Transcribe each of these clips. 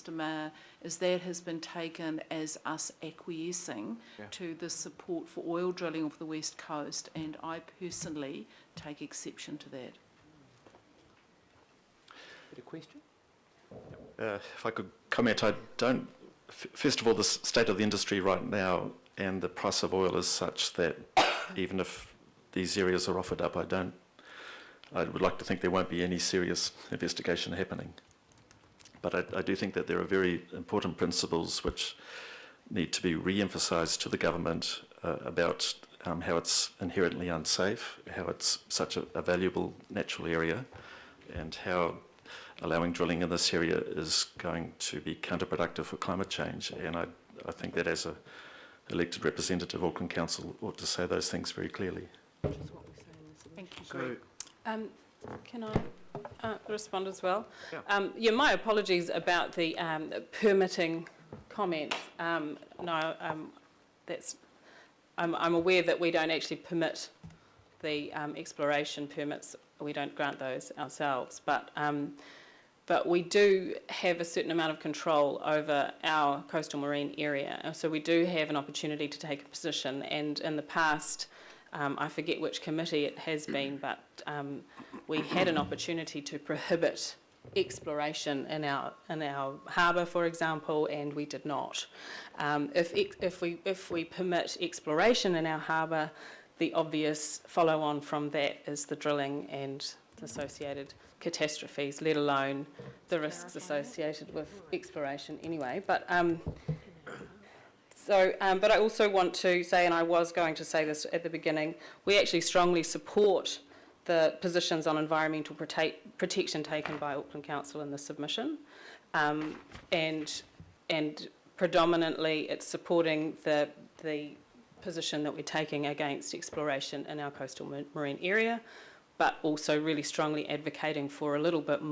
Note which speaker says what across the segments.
Speaker 1: Mr Mayor, is that has been taken as us acquiescing to the support for oil drilling off the West Coast, and I personally take exception to that.
Speaker 2: A question?
Speaker 3: If I could comment, I don't. First of all, the state of the industry right now and the price of oil is such that even if these areas are offered up, I would like to think there won't be any serious investigation happening. But I do think that there are very important principles which need to be re-emphasised to the government about how it's inherently unsafe, how it's such a valuable natural area, and how allowing drilling in this area is going to be counterproductive for climate change. And I think that as an elected representative, Auckland Council ought to say those things very clearly.
Speaker 1: Thank you, Greg.
Speaker 4: Can I respond as well?
Speaker 2: Yeah.
Speaker 4: Yeah, my apologies about the permitting comment. No, I'm aware that we don't actually permit the exploration permits. We don't grant those ourselves, but we do have a certain amount of control over our coastal marine area. So we do have an opportunity to take a position, and in the past, I forget which committee it has been, but we had an opportunity to prohibit exploration in our harbour, for example, and we did not. If we permit exploration in our harbour, the obvious follow-on from that is the drilling and the associated catastrophes, let alone the risks associated with exploration anyway. But but I also want to say, and I was going to say this at the beginning, we actually strongly support the positions on environmental protection taken by Auckland Council in the submission, and predominantly it's supporting the position that we're taking against exploration in our coastal marine area, but also really strongly advocating for a little bit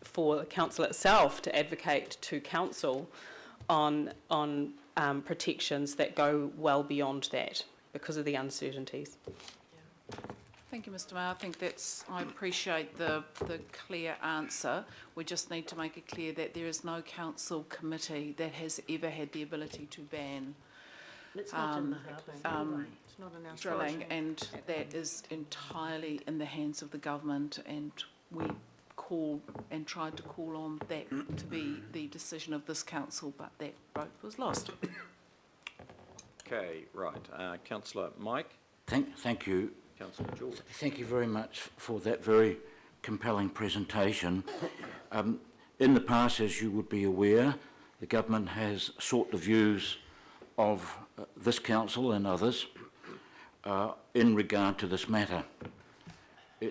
Speaker 4: for the council itself to advocate to council on protections that go well beyond that because of the uncertainties.
Speaker 1: Thank you, Mr Mayor. I think I appreciate the clear answer. We just need to make it clear that there is no council committee that has ever had the ability to ban drilling, and that is entirely in the hands of the government, and we tried to call on that to be the decision of this council, but that vote was lost.
Speaker 2: Okay, right. Councillor Mike.
Speaker 5: Thank you.
Speaker 2: Councillor George.
Speaker 5: Thank you very much for that very compelling presentation. In the past, as you would be aware, the government has sought the views of this council and others in regard to this matter.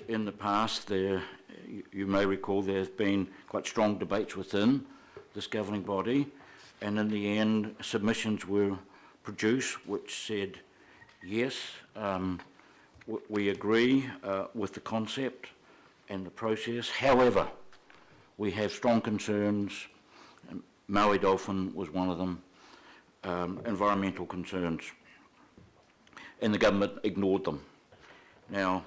Speaker 5: In the past, you may recall there have been quite strong debates within this governing body, and in the end submissions were produced which said yes, we agree with the concept and the process. However, we have strong concerns. Maui dolphin was one of them, environmental concerns, and the government ignored them. Now,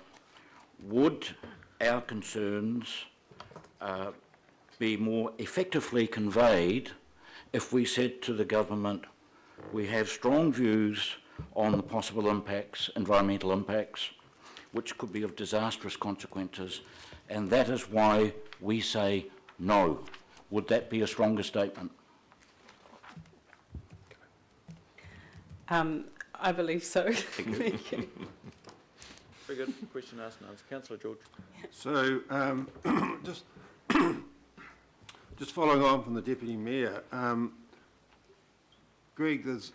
Speaker 5: would our concerns be more effectively conveyed if we said to the government, we have strong views on the possible impacts, environmental impacts, which could be of disastrous consequences, and that is why we say no? Would that be a stronger statement?
Speaker 4: I believe so. Thank you.
Speaker 2: Very good. Question asked and answered. Councillor George.
Speaker 6: So, just following on from the Deputy Mayor, Greg, there's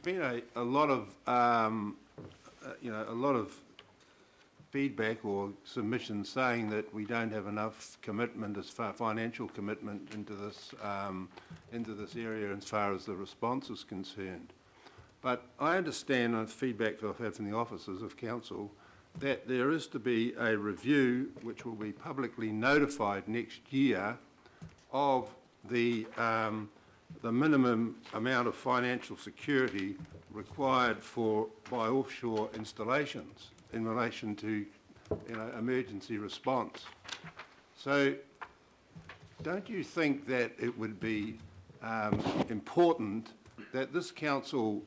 Speaker 6: been a lot of a lot of feedback or submissions saying that we don't have enough commitment, as far financial commitment into this area as far as the response is concerned. But I understand on feedback I've had from the officers of council that there is to be a review which will be publicly notified next year of the minimum amount of financial security required by offshore installations in relation to emergency response. So don't you think that it would be important that this council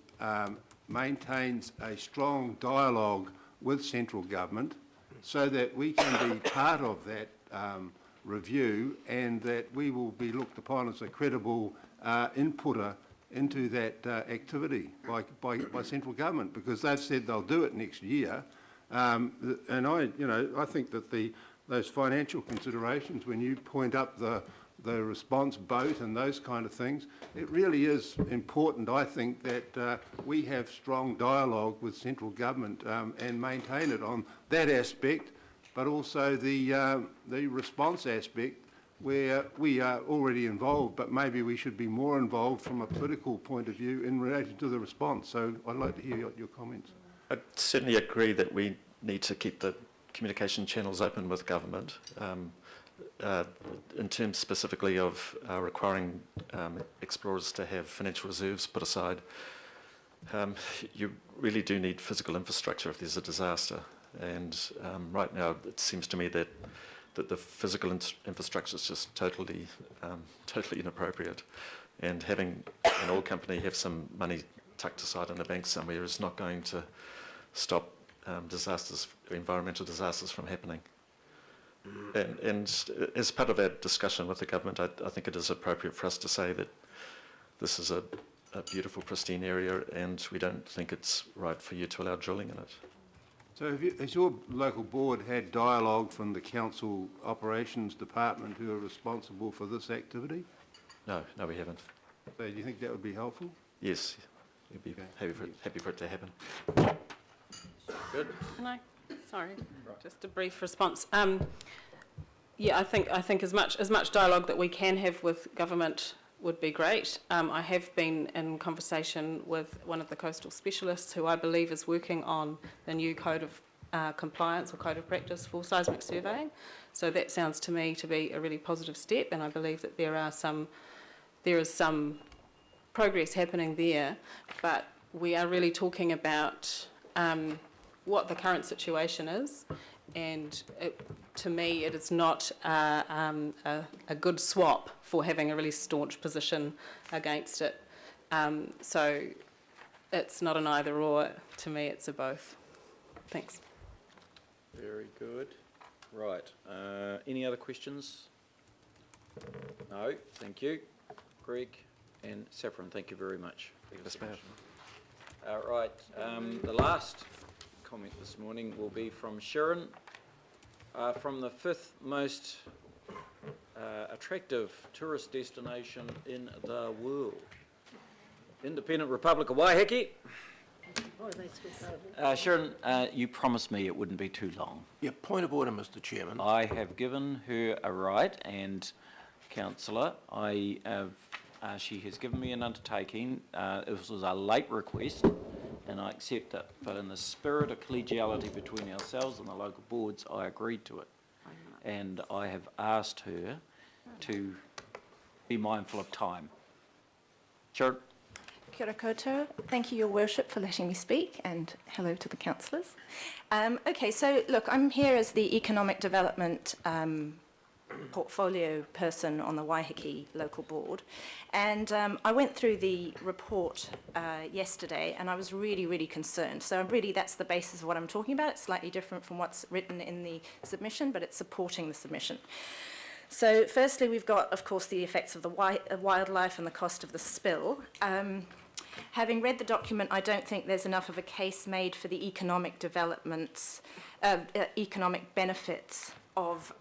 Speaker 6: maintains a strong dialogue with central government so that we can be part of that review, and that we will be looked upon as a credible inputter into that activity by central government, because they've said they'll do it next year. And I think that those financial considerations, when you point up the response boat and those kind of things, it really is important, I think, that we have strong dialogue with central government and maintain it on that aspect, but also the response aspect, where we are already involved, but maybe we should be more involved from a political point of view in relation to the response. So I'd like to hear your comments.
Speaker 3: I certainly agree that we need to keep the communication channels open with government. In terms specifically of requiring explorers to have financial reserves put aside, you really do need physical infrastructure if there's a disaster. And right now it seems to me that the physical infrastructure is just totally inappropriate. And having an oil company have some money tucked aside in a bank somewhere is not going to stop environmental disasters from happening. And as part of our discussion with the government, I think it is appropriate for us to say that this is a beautiful, pristine area, and we don't think it's right for you to allow drilling in it.
Speaker 6: So has your local board had dialogue from the council operations department who are responsible for this activity?
Speaker 3: No, we haven't.
Speaker 6: So do you think that would be helpful?
Speaker 3: Yes, we'd be happy for it to happen.
Speaker 2: Good.
Speaker 4: Can I? Sorry, just a brief response. Yeah, I think as much dialogue that we can have with government would be great. I have been in conversation with one of the coastal specialists who I believe is working on the new code of compliance or code of practice for seismic surveying. So that sounds to me to be a really positive step, and I believe that there is some progress happening there. But we are really talking about what the current situation is, and to me it is not a good swap for having a really staunch position against it. So it's not an either or, to me it's a both. Thanks.
Speaker 2: Very good. Right. Any other questions? No. Thank you. Greg and Saffron, thank you very much.
Speaker 3: Yes, ma'am.
Speaker 2: Right. The last comment this morning will be from Sharon, from the fifth most attractive tourist destination in the world, Independent Republic of Waiheke. Sharon, you promised me it wouldn't be too long.
Speaker 7: Yeah, point of order, Mr. Chairman.
Speaker 2: I have given her a right, and Councillor, she has given me an undertaking. It was a late request, and I accept it. But in the spirit of collegiality between ourselves and the local boards, I agreed to it. And I have asked her to be mindful of time. Sharon.
Speaker 8: Kia ora koutou. Thank you, Your Worship, for letting me speak, and hello to the councillors. Okay, so look, I'm here as the Economic Development portfolio person on the Waiheke local board, and I went through the report yesterday, and I was really concerned. So really that's the basis of what I'm talking about. It's slightly different from what's written in the submission, but it's supporting the submission. So firstly, we've got, of course, the effects of the wildlife and the cost of the spill. Having read the document, I don't think there's enough of a case made for the economic developments, economic benefits of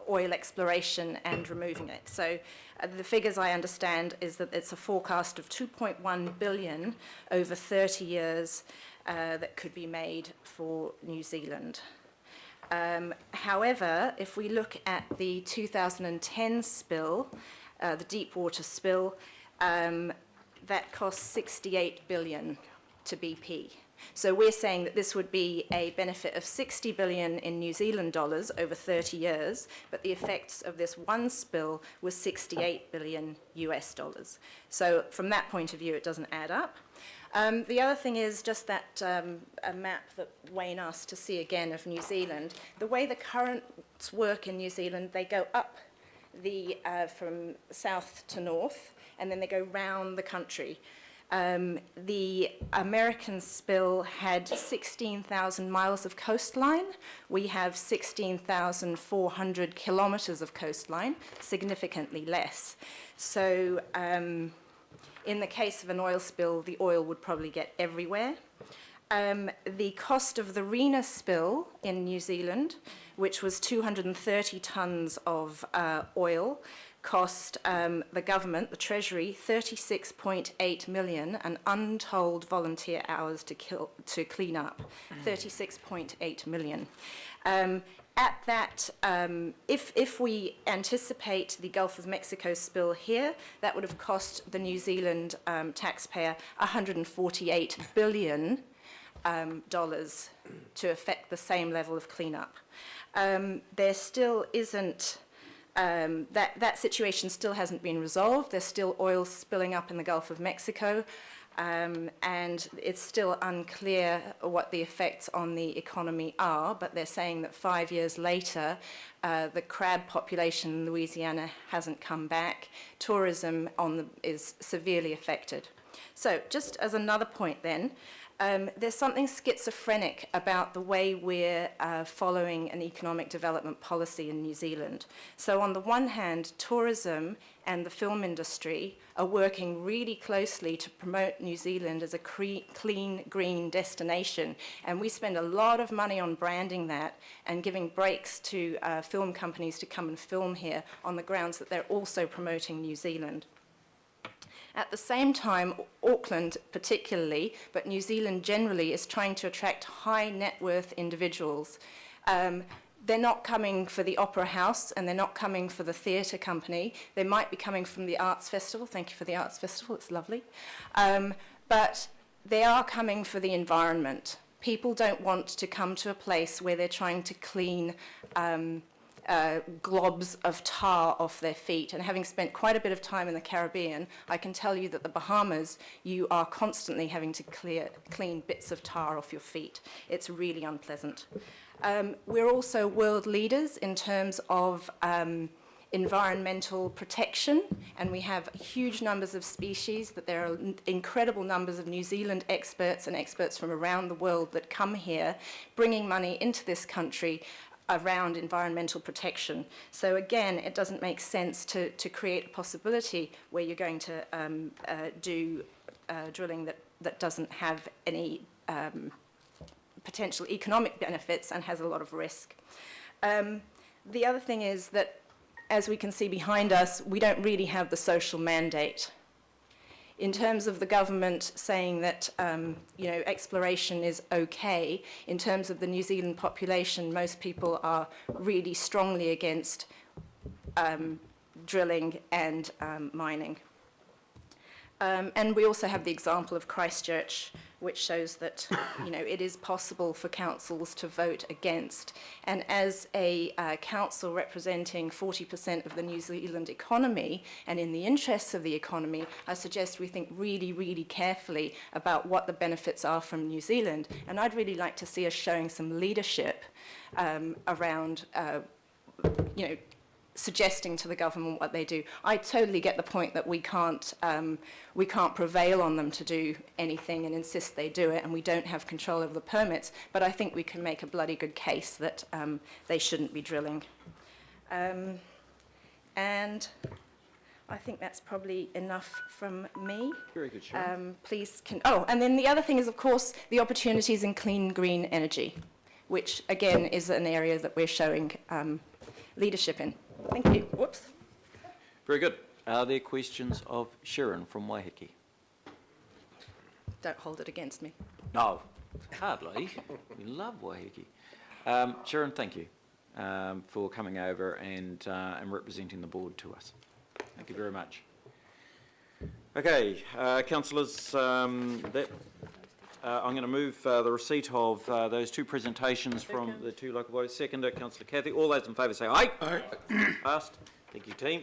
Speaker 8: oil exploration and removing it. So the figures I understand is that it's a forecast of 2.1 billion over 30 years that could be made for New Zealand. However, if we look at the 2010 spill, the Deepwater spill, that cost 68 billion to BP. So we're saying that this would be a benefit of 60 billion in New Zealand dollars over 30 years, but the effects of this one spill was 68 billion US dollars. So from that point of view, it doesn't add up. The other thing is just that a map that Wayne asked to see again of New Zealand. The way the currents work in New Zealand, they go up from south to north, and then they go round the country. The American spill had 16,000 miles of coastline. We have 16,400 kilometres of coastline, significantly less. So in the case of an oil spill, the oil would probably get everywhere. The cost of the Rena spill in New Zealand, which was 230 tonnes of oil, cost the government, the Treasury, 36.8 million, and untold volunteer hours to clean up, 36.8 million. At that, if we anticipate the Gulf of Mexico spill here, that would have cost the New Zealand taxpayer $148 billion dollars to affect the same level of cleanup. There still isn't, that situation still hasn't been resolved. There's still oil spilling up in the Gulf of Mexico. And it's still unclear what the effects on the economy are, but they're saying that 5 years later, the crab population in Louisiana hasn't come back. Tourism is severely affected. So just as another point then, there's something schizophrenic about the way we're following an economic development policy in New Zealand. So on the one hand, tourism and the film industry are working really closely to promote New Zealand as a clean, green destination. And we spend a lot of money on branding that and giving breaks to film companies to come and film here on the grounds that they're also promoting New Zealand. At the same time, Auckland particularly, but New Zealand generally, is trying to attract high net worth individuals. They're not coming for the opera house and they're not coming for the theatre company. They might be coming from the arts festival. Thank you for the arts festival, it's lovely. But they are coming for the environment. People don't want to come to a place where they're trying to clean globs of tar off their feet. And having spent quite a bit of time in the Caribbean, I can tell you that the Bahamas, you are constantly having to clean bits of tar off your feet. It's really unpleasant. We're also world leaders in terms of environmental protection, and we have huge numbers of species, that there are incredible numbers of New Zealand experts and experts from around the world that come here, bringing money into this country around environmental protection. So again, it doesn't make sense to create a possibility where you're going to do drilling that doesn't have any potential economic benefits and has a lot of risk. The other thing is that, as we can see behind us, we don't really have the social mandate. In terms of the government saying that exploration is okay, in terms of the New Zealand population, most people are really strongly against drilling and mining. And we also have the example of Christchurch, which shows that it is possible for councils to vote against. And as a council representing 40% of the New Zealand economy, and in the interests of the economy, I suggest we think really, really carefully about what the benefits are from New Zealand. And I'd really like to see us showing some leadership around suggesting to the government what they do. I totally get the point that we can't prevail on them to do anything and insist they do it, and we don't have control over the permits, but I think we can make a bloody good case that they shouldn't be drilling. And I think that's probably enough from me.
Speaker 2: Very good, Sharon.
Speaker 8: And then the other thing is, of course, the opportunities in clean, green energy, which, again, is an area that we're showing leadership in. Thank you. Whoops.
Speaker 2: Very good. Are there questions of Sharon from Waiheke?
Speaker 8: Don't hold it against me.
Speaker 2: No, hardly. We love Waiheke. Sharon, thank you for coming over and representing the board to us. Thank you very much. Okay, councillors, that I'm going to move the receipt of those two presentations from the two local bodies. Seconder, Councillor Cathy. All those in favour say aye. Aye. Passed. Thank you, team.